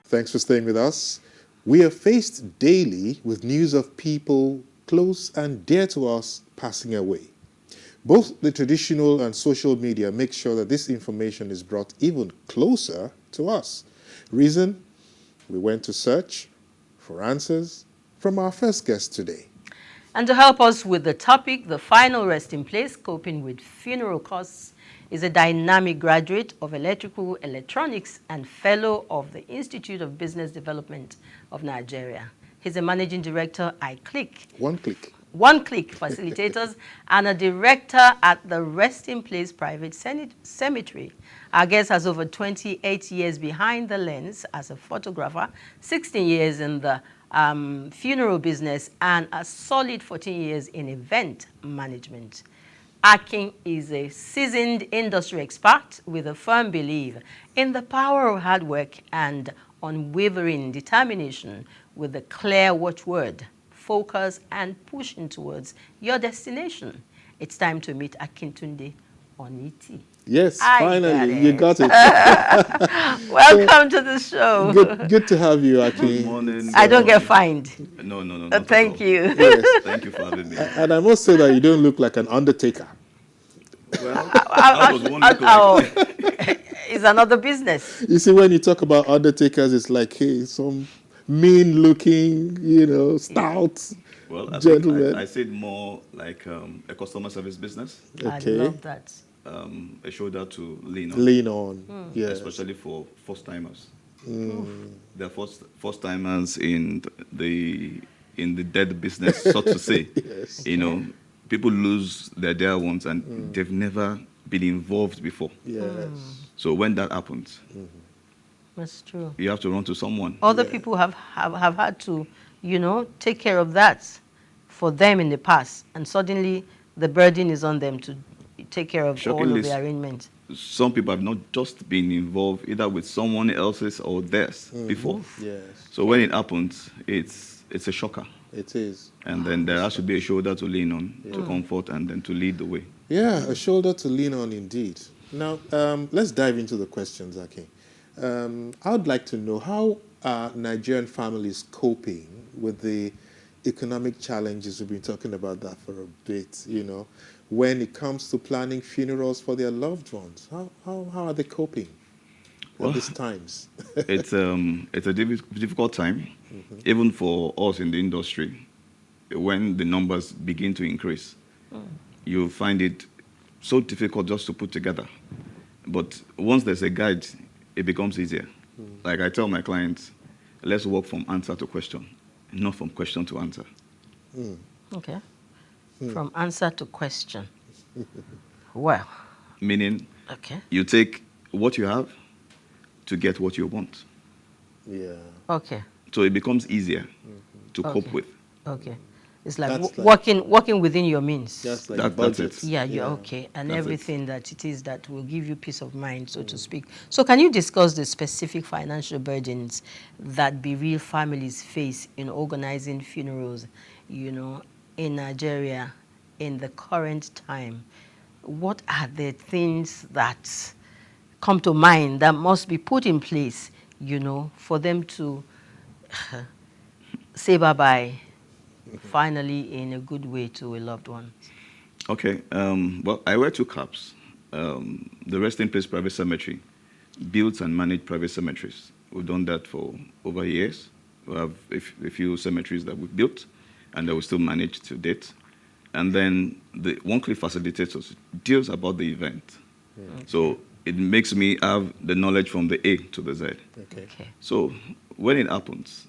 Thanks for staying with us. We are faced daily with news of people close and dear to us passing away. Both the traditional and social media make sure that this information is brought even closer to us. Reason? We went to search for answers from our first guest today. And to help us with the topic, the final resting place, coping with funeral costs, is a dynamic graduate of electrical electronics and fellow of the Institute of Business Development of Nigeria. He's a managing director, iClick. One click. One Click Facilitators, and a director at the Resting Place Private Cemetery. Our guest has over 28 years behind the lens as a photographer, 16 years in the funeral business, and a solid 14 years in event management. Akin is a seasoned industry expert with a firm belief in the power of hard work and unwavering determination, with a clear watchword: focus and pushing towards your destination. It's time to meet Akintunde Oniti. Yes, finally, you got it. Welcome to the show. Good to have you, Akin. Good morning. I don't get fined. No. Thank you. Yes. Thank you for having me. And I must say that you don't look like an undertaker. Well, that was one look like. It's another business. You see, when you talk about undertakers, it's like, hey, some mean-looking, stout Well, I gentleman. think I said more like a customer service businst. Okay. I love that. A shoulder to lean on. Lean on, yes. Especially for first-timers. They're first-timers in the dead business, so to say. Yes. People lose their dear ones and they've never been involved before. Yes. So when that happens, That's true. you have to run to someone. Other people have had to, take care of that for them in the past, and suddenly the burden is on them to take care of all Shockingly, of the arrangements. some people have not just been involved either with someone else's or theirs before. Yes, So when it happens, it's a shocker. it is. And then there has to be a shoulder to lean on, to comfort, and then to lead the way. Yeah, a shoulder to lean on indeed. Now, let's dive into the questions, Akin. I would like to know, how are Nigerian families coping with the economic challenges? We've been talking about that for a bit, when it comes to planning funerals for their loved ones. How are they coping at these times? It's a difficult time, even for us in the industry. When the numbers begin to increase, you find it so difficult just to put together. But once there's a guide, it becomes easier. Like I tell my clients, let's work from answer to question, not from question to answer. Okay. From answer to question. Well. Meaning, Okay. you take what you have to get what you want. Yeah. Okay. So it becomes easier to cope with. Okay. It's like That's like- working within your means. Just like That's budget. it. Yeah, you're okay. And That's it. everything that it is that will give you peace of mind, so to speak. So can you discuss the specific financial burdens that bereaved families face in organizing funerals, in Nigeria in the current time? What are the things that come to mind that must be put in place, for them to say bye-bye finally in a good way to a loved one? Okay. Well, I wear two caps. The Resting Place Private Cemetery builds and manages private cemeteries. We've done that for over years. We have a few cemeteries that we've built and that we still manage to date. And then the One Click Facilitators deals about the event. So it makes me have the knowledge from the A to the Z. Okay. So when it happens,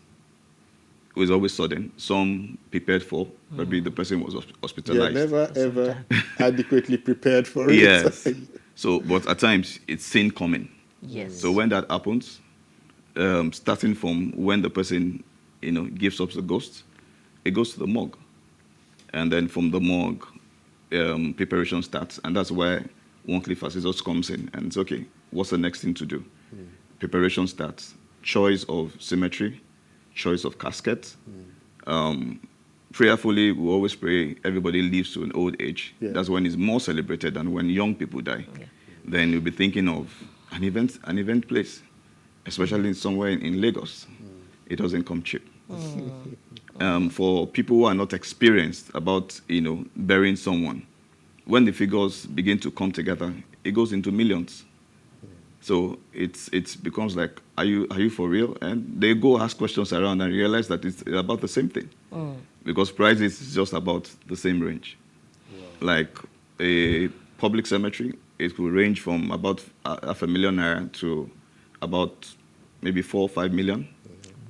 it was always sudden. Some prepared for, maybe the person was You're hospitalized. never, ever adequately prepared for it. Yes. So, but at times, it's seen coming. Yes. So when that happens, starting from when the person, gives up the ghost, it goes to the morgue. And then from the morgue, preparation starts. And that's where One Click Facilitators comes in. And it's okay, what's the next thing to do? Preparation starts. Choice of cemetery, choice of casket. Prayerfully, we always pray everybody lives to an old age. Yeah. That's when it's more celebrated than when young people die. Yeah. Then you'll be thinking of an event place. especially somewhere in Lagos. It doesn't come cheap. For people who are not experienced about, burying someone, when the figures begin to come together, it goes into millions. So it becomes like, are you for real? And they go ask questions around and realize that it's about the same thing. Because prices is just about the same range. Wow. Like a public cemetery, it could range from about ₦500,000 to about maybe 4 or 5 million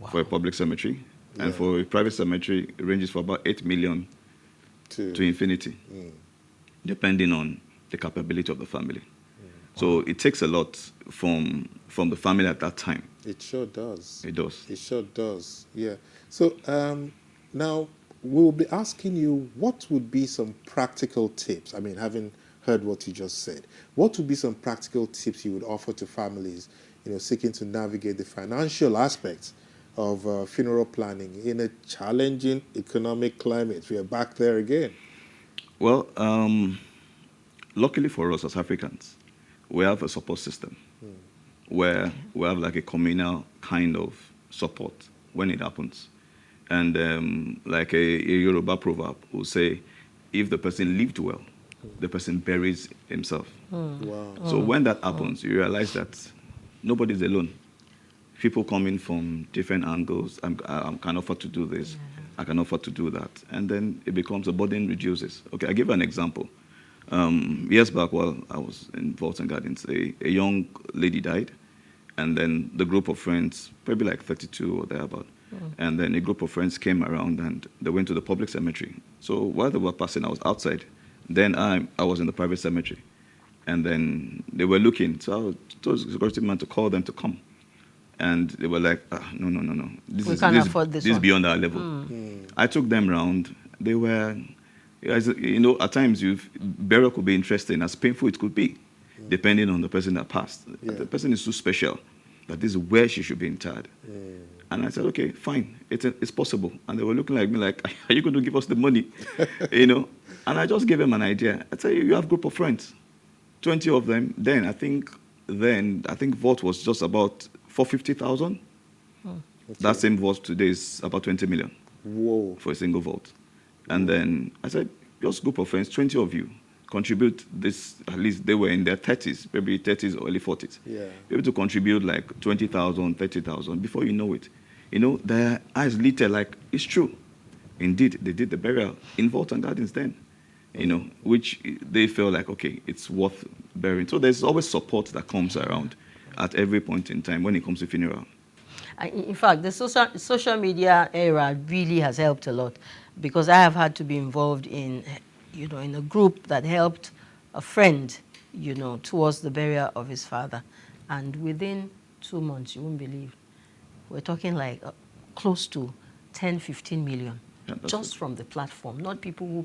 for a public cemetery. Yeah. And for a private cemetery, it ranges from about 8 million to infinity, depending on the capability of the family. So it takes a lot from the family at that time. It sure does. It does. It sure does, yeah. So now we'll be asking you what would be some practical tips. I mean, having heard what you just said, what would be some practical tips you would offer to families, seeking to navigate the financial aspects of funeral planning in a challenging economic climate? We are back there again. Well, luckily for us as Africans, we have a support system where we have like a communal kind of support when it happens. And like a Yoruba proverb will say, if the person lived well, the person buries himself. Wow. So when that happens, you realize that nobody's alone. People come in from different angles. I can afford to do this. I can afford to do that. And then it becomes, the burden reduces. Okay, I'll give you an example. Years back, while I was in Vaults and Gardens, a young lady died, and then the group of friends, probably like 32 or thereabout, and then a group of friends came around and they went to the public cemetery. So while they were passing, I was outside. Then I was in the private cemetery, and then they were looking. So I told the security man to call them to come, and they were like, no. We can't afford this is beyond our level. I took them round. They were. At times, burial could be interesting, as painful it could be, depending on the person that passed. Yeah. The person is so special that this is where she should be interred. And I said, okay, fine, it's possible. And they were looking at me like, are you going to give us the money? And I just gave them an idea. I said, you have a group of friends, 20 of them. Then I think vault was just about 450,000. Okay. That same vault today is about 20 million. Whoa. For a single vault. And then I said, just group of friends, 20 of you, contribute this, at least they were in their 30s, maybe 30s or early 40s. Yeah. Be able to contribute like 20,000, 30,000. Before you know it, their eyes lit like, it's true. Indeed, they did the burial in Vaults and Gardens then, which they felt like, okay, it's worth burying. So there's always support that comes around at every point in time when it comes to funeral. In fact, the social media era really has helped a lot, because I have had to be involved in, in a group that helped a friend, towards the burial of his father. And within 2 months, you won't believe, we're talking like close to 10, 15 million. Yeah, just from the platform, not people who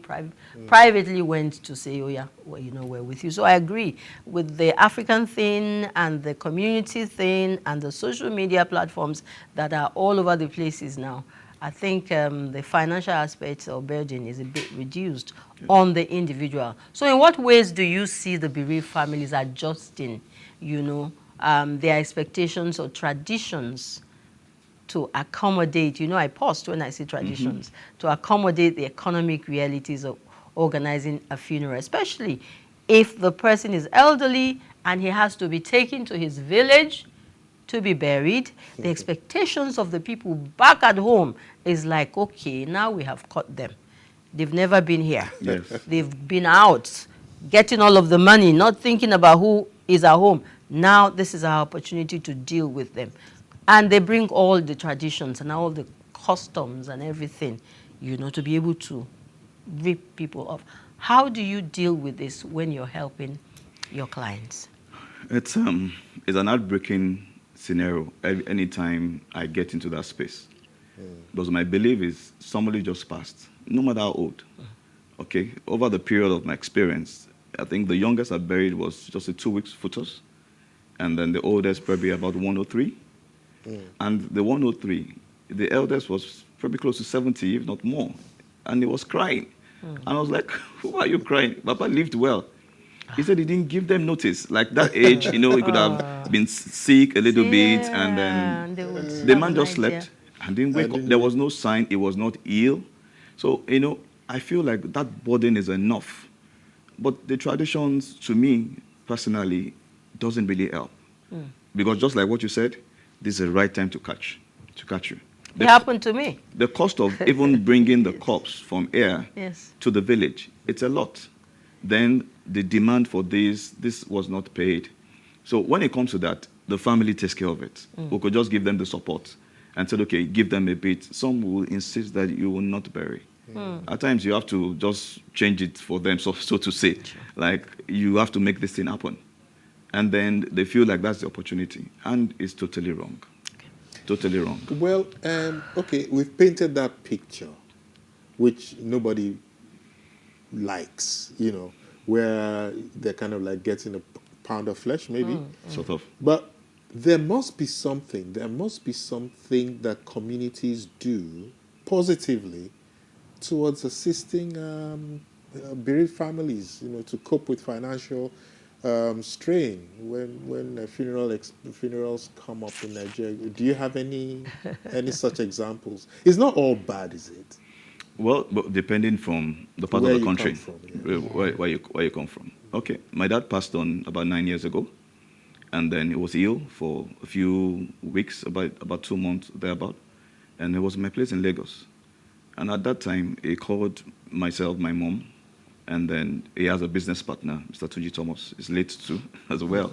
privately went to say, oh yeah, well, we're with you. So I agree with the African thing and the community thing and the social media platforms that are all over the places now. I think the financial aspect of burden is a bit reduced on the individual. So in what ways do you see the bereaved families adjusting, their expectations or traditions to accommodate, I paused when I say traditions, to accommodate the economic realities of organizing a funeral, especially if the person is elderly and he has to be taken to his village to be buried. The expectations of the people back at home is like, okay, now we have caught them. They've never been here. Yes. They've been out, getting all of the money, not thinking about who is at home. Now this is our opportunity to deal with them. And they bring all the traditions and all the customs and everything, to be able to rip people off. How do you deal with this when you're helping your clients? It's an heartbreaking scenario anytime I get into that space. Because my belief is somebody just passed, no matter how old. Okay, over the period of my experience, I think the youngest I buried was just a 2 weeks fetus, and then the oldest probably about 103. And the 103, the eldest was probably close to 70, if not more. And he was crying. And I was like, who are you crying? Papa lived well. He said he didn't give them notice. Like that age, he could have been sick a little bit, and Yeah, then they would the have man an just idea. slept and didn't I wake up. didn't There wake. was no sign he was not ill. So, I feel like that burden is enough. But the traditions, to me, personally, doesn't really help. Because just like what you said, this is the right time to catch you. It The, happened to me. the cost of even bringing the corpse from here Yes. to the village, it's a lot. Then the demand for this was not paid. So when it comes to that, the family takes care of it. We could just give them the support and said, okay, give them a bit. Some will insist that you will not bury. At times you have to just change it for them, so to say. Like, you have to make this thing happen. And then they feel like that's the opportunity. And it's totally wrong. Totally wrong. Well, okay, we've painted that picture, which nobody likes, where they're kind of like getting a pound of flesh, maybe. Sort of. But there must be something that communities do positively towards assisting bereaved families, to cope with financial strain when funerals come up in Nigeria. Do you have any such examples? It's not all bad, is it? Well, but depending from the part Where of the you come country, from, yeah. where you come from. Okay, my dad passed on about 9 years ago, and then he was ill for a few weeks, about 2 months thereabout, and it was my place in Lagos. And at that time, he called myself, my mom, and then he has a business partner, Mr. Tuji Thomas, is late too, as well.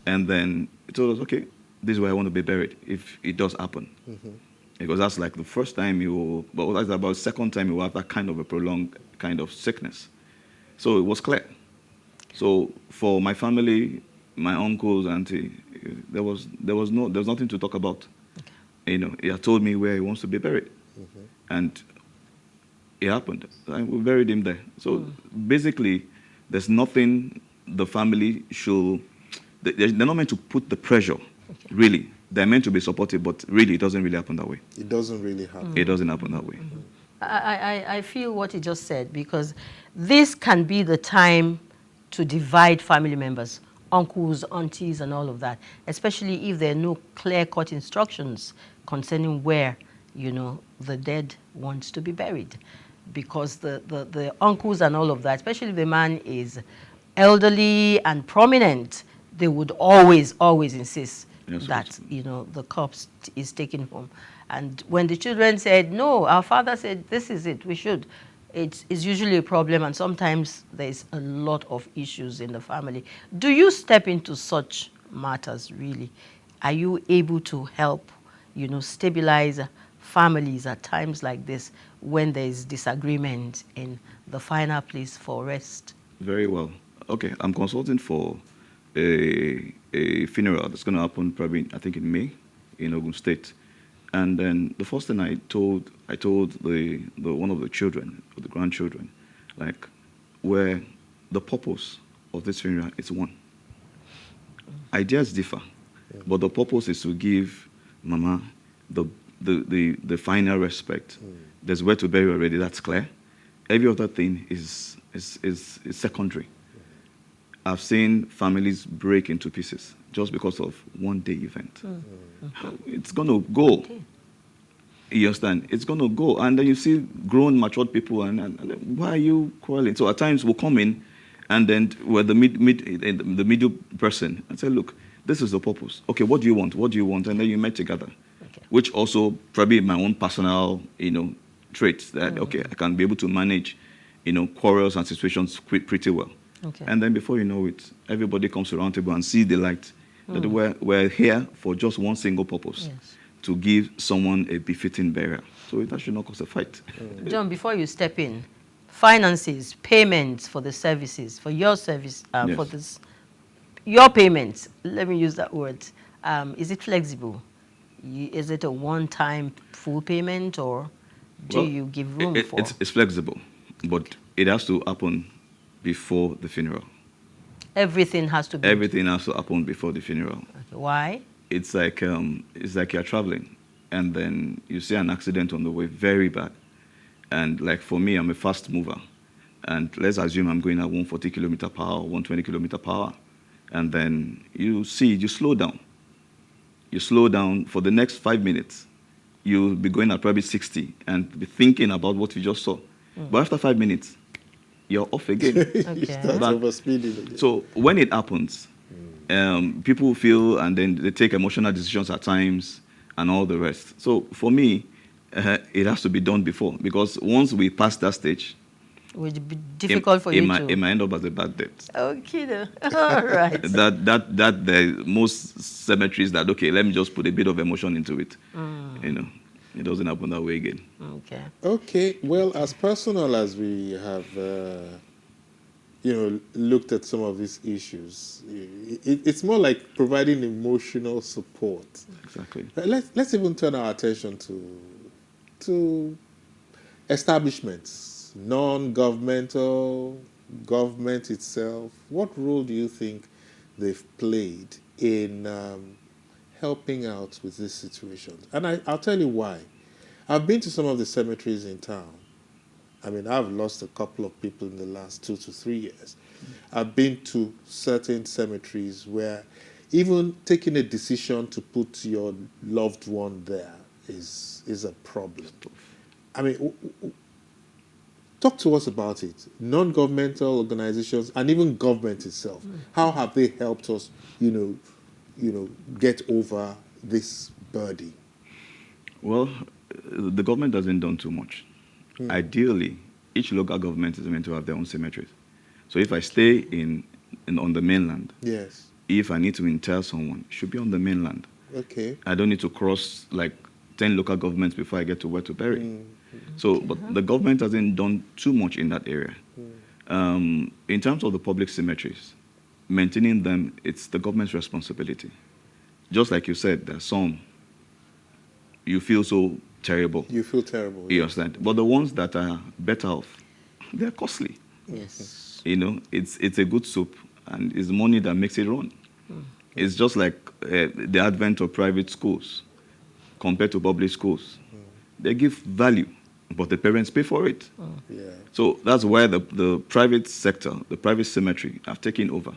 And then he told us, okay, this is where I want to be buried, if it does happen. Because that's like the first time but that's about the second time you will have that kind of a prolonged kind of sickness. So it was clear. So for my family, my uncles, auntie, there was nothing to talk about. He had told me where he wants to be buried. And it happened. And we buried him there. So basically, there's nothing the family should... They're not meant to put the pressure, really. They're meant to be supportive, but really, it doesn't really happen that way. It doesn't really happen. It doesn't happen that way. I feel what you just said, because this can be the time to divide family members, uncles, aunties, and all of that, especially if there are no clear-cut instructions concerning where, the dead wants to be buried. Because the uncles and all of that, especially if the man is elderly and prominent, they would always insist that, the corpse is taken home. And when the children said, no, our father said, this is it, we should, it's usually a problem, and sometimes there's a lot of issues in the family. Do you step into such matters, really? Are you able to help, stabilize families at times like this when there's disagreement in the final place for rest? Very well. Okay, I'm consulting for a funeral that's going to happen probably, I think, in May in Ogun State. And then the first thing I told the one of the children, or the grandchildren, like, where the purpose of this funeral is one. Ideas differ, but the purpose is to give Mama the final respect. There's where to bury already, that's clear. Every other thing is secondary. I've seen families break into pieces just because of one day event. It's going to go. Okay. You understand? It's going to go. And then you see grown, matured people, and why are you quarreling? So at times we'll come in, and then we're the middle person, and say, look, this is the purpose. Okay, what do you want? What do you want? And then you met together. Okay. Which also probably my own personal, traits that, okay, I can be able to manage, quarrels and situations pretty well. Okay. And then before you know it, everybody comes to the round table and see the light. That we're here for just one single purpose, Yes. to give someone a befitting burial. So that should not cause a fight. John, before you step in, finances, payments for the services, for your service, Yes. for this, your payments, let me use that word, is it flexible? Is it a one-time full payment, or do you give room for? It's flexible, but it has to happen before the funeral. Everything has to be. Everything has to happen before the funeral. Okay. Why? It's like you're traveling, and then you see an accident on the way, very bad. And like for me, I'm a fast mover. and let's assume I'm going at 140 kilometer per hour, 120 kilometer per hour, and then you slow down. You slow down for the next 5 minutes. You'll be going at probably 60 and be thinking about what you just saw. But after 5 minutes, you're off again. You start overspeeding again. So when it happens, people feel, and then they take emotional decisions at times and all the rest. So for me, it has to be done before, because once we pass that stage, it would be difficult for you to... It might end up as a bad debt. Okay, all right. that most cemeteries that, okay, let me just put a bit of emotion into it. You know, it doesn't happen that way again. Okay. Okay, well, as personal as we have, looked at some of these issues, it's more like providing emotional support. Exactly. Let's even turn our attention to establishments, non-governmental, government itself. What role do you think they've played in helping out with this situation? And I'll tell you why. I've been to some of the cemeteries in town. I mean, I've lost a couple of people in the last 2 to 3 years. I've been to certain cemeteries where even taking a decision to put your loved one there is a problem. I mean, talk to us about it. Non-governmental organizations and even government itself. How have they helped us, get over this burden? Well, the government hasn't done too much. Ideally, each local government is meant to have their own cemeteries. So if I stay on the mainland, yes, if I need to inter someone, it should be on the mainland. Okay. I don't need to cross like 10 local governments before I get to where to bury. So, but the government hasn't done too much in that area. In terms of the public cemeteries, maintaining them, it's the government's responsibility. Just like you said, there's some you feel so terrible. You feel terrible. You understand? But the ones that are better off, they're costly. Yes. You know, it's a good soup, and it's money that makes it run. It's just like the advent of private schools compared to public schools. They give value, but the parents pay for it. Yeah. So that's why the private sector, the private cemetery, have taken over.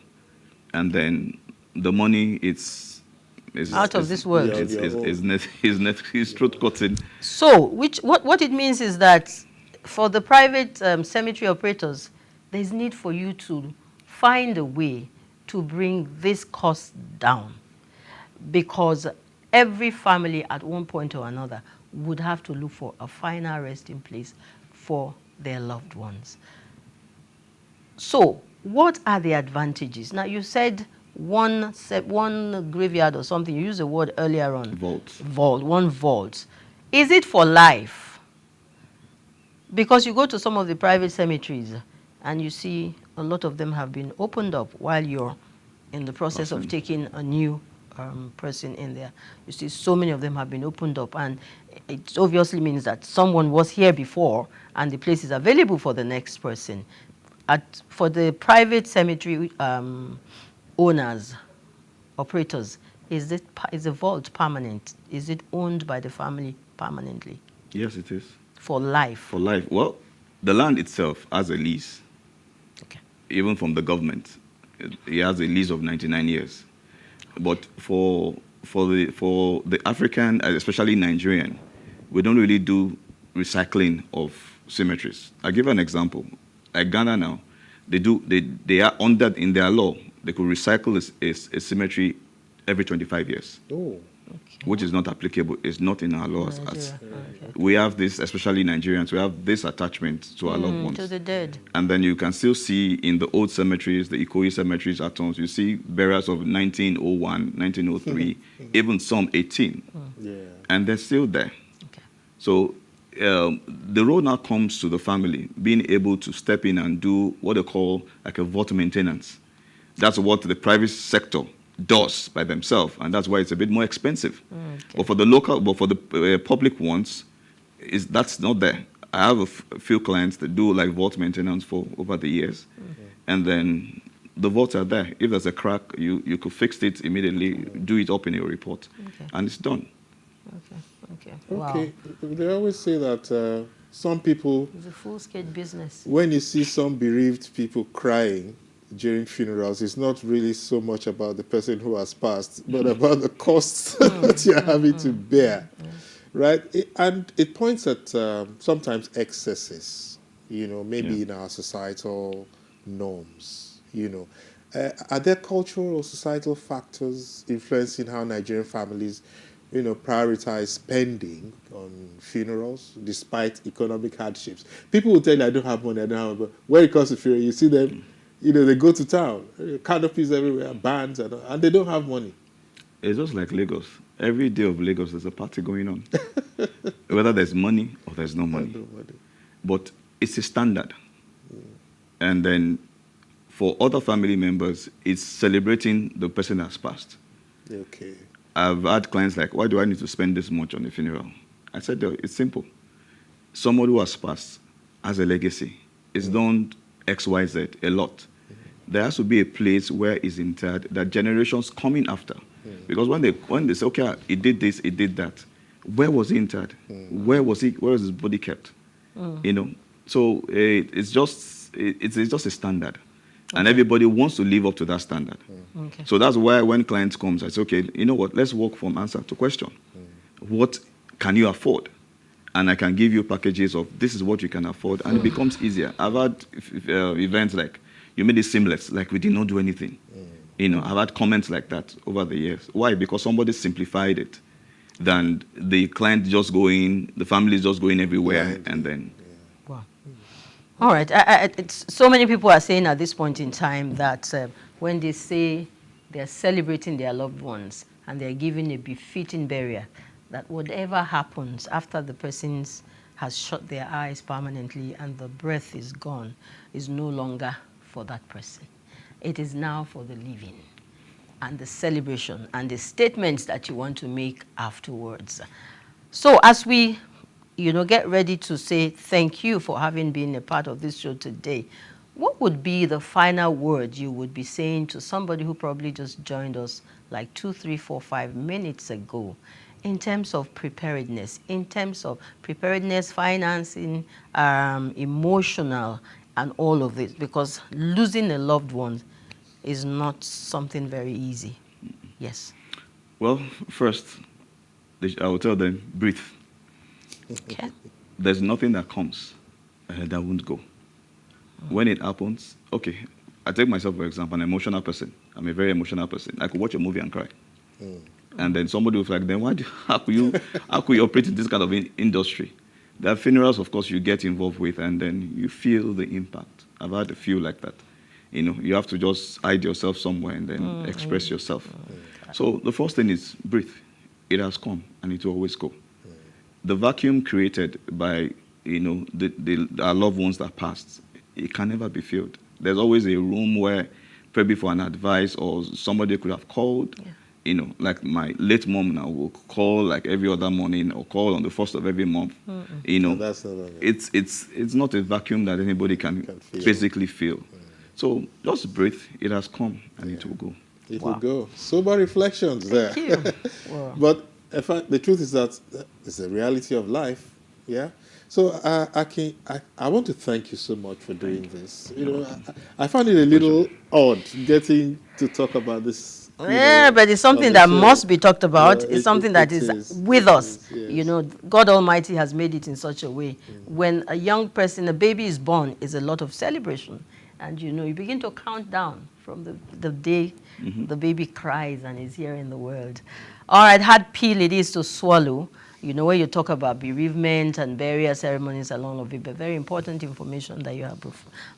And then the money, is out of this world. It's truth cutting. So, what it means is that for the private cemetery operators, there's need for you to find a way to bring this cost down, because every family at one point or another would have to look for a final resting place for their loved ones. So, what are the advantages? Now, you said one graveyard or something. You used the word earlier on. One vault. Is it for life? Because you go to some of the private cemeteries and you see a lot of them have been opened up while you're in the process of taking a new person in there. You see so many of them have been opened up, and it obviously means that someone was here before and the place is available for the next person. For the private cemetery owners, operators, is the vault permanent? Is it owned by the family permanently? Yes, it is. For life? For life. Well, the land itself has a lease. Okay. Even from the government. It has a lease of 99 years. But for the African, especially Nigerian, we don't really do recycling of cemeteries. I'll give an example. Like Ghana now, they are under, in their law, they could recycle a cemetery every 25 years. Oh. Okay. Which is not applicable. It's not in our laws. We have this, especially Nigerians, we have this attachment to our loved ones. To the dead. And then you can still see in the old cemeteries, the Ikoyi cemeteries at times, you see burials of 1901, 1903, even some 18. Yeah. And they're still there. Okay. So the role now comes to the family, being able to step in and do what they call like a vault maintenance. That's what the private sector does by themselves, and that's why it's a bit more expensive. Okay. But for the public ones, that's not there. I have a few clients that do like vault maintenance for over the years, and then the vaults are there. If there's a crack, you could fix it immediately, do it up in your report, and it's done. Okay. Okay. They always say that some people, It's a full-scale business. when you see some bereaved people crying during funerals, it's not really so much about the person who has passed, but about the costs that you're having to bear, right? And it points at sometimes excesses, maybe in our societal norms. Are there cultural or societal factors influencing how Nigerian families, prioritize spending on funerals despite economic hardships? People will tell you, I don't have money, I don't have money. But when it comes to funeral, you see them, they go to town, canopies everywhere, bands, and they don't have money. It's just like Lagos. Every day of Lagos, there's a party going on. Whether there's money or there's no money. But it's a standard. And then for other family members, it's celebrating the person that's passed. Okay. I've had clients like, why do I need to spend this much on a funeral? I said, it's simple. Someone who has passed has a legacy. It's done X, Y, Z a lot. There has to be a place where it's interred that generations coming after. Because when they say, okay, he did this, he did that, where was he interred? Where was his body kept? So it's just a standard. Okay. And everybody wants to live up to that standard. Okay. So that's why when clients come, I say, okay, you know what, let's work from answer to question. What can you afford? And I can give you packages of this is what you can afford, and it becomes easier. I've had events like, you made it seamless, like we did not do anything. I've had comments like that over the years. Why? Because somebody simplified it than the client just going, the family is just going everywhere, and then... Wow. All right. So many people are saying at this point in time that when they say they're celebrating their loved ones and they're giving a befitting burial, that whatever happens after the person has shut their eyes permanently and the breath is gone is no longer for that person. It is now for the living and the celebration and the statements that you want to make afterwards. So as we get ready to say thank you for having been a part of this show today, what would be the final word you would be saying to somebody who probably just joined us like 2, 3, 4, 5 minutes ago in terms of preparedness, financing, emotional, and all of this? Because losing a loved one is not something very easy. Yes. Well, first, I will tell them, breathe. Okay. There's nothing that comes that won't go. When it happens, okay, I take myself, for example, an emotional person. I'm a very emotional person. I could watch a movie and cry. And then somebody will be like, then how could you operate in this kind of industry? There are funerals, of course, you get involved with, and then you feel the impact. I've had a few like that. You have to just hide yourself somewhere and then express yourself. So the first thing is breathe. It has come, and it will always go. The vacuum created by, our loved ones that passed, it can never be filled. There's always a room where, probably for an advice or somebody could have called. Yeah. Like my late mom now will call like every other morning or call on the first of every month. No, that's not it's not a vacuum that anybody can physically feel. So just breathe. It has come, and it will go. It will go. Sober reflections there. Thank you. Wow. But in fact, the truth is that it's the reality of life. Yeah. So, Aki, I want to thank you so much for doing this. I found it a little odd getting to talk about this. Yeah, but it's something that must be talked about. It's something that is with us. Yes. God Almighty has made it in such a way. When a young person, a baby is born, is a lot of celebration. And, you begin to count down from the day the baby cries and is here in the world. All right, hard pill it is to swallow. When you talk about bereavement and burial ceremonies and all of it, but very important information that you have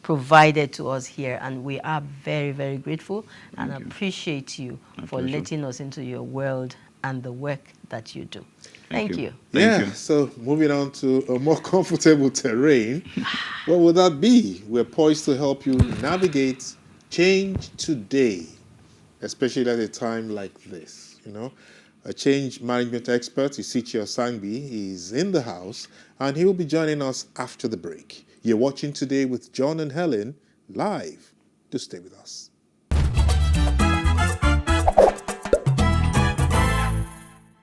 provided to us here. And we are very, very grateful and appreciate you for letting us into your world and the work that you do. Thank you. Thank you. So moving on to a more comfortable terrain, what would that be? We're poised to help you navigate change today, especially at a time like this, A change management expert, Isichio Sangbi, is in the house, and he will be joining us after the break. You're watching Today with John and Helen live. Do stay with us.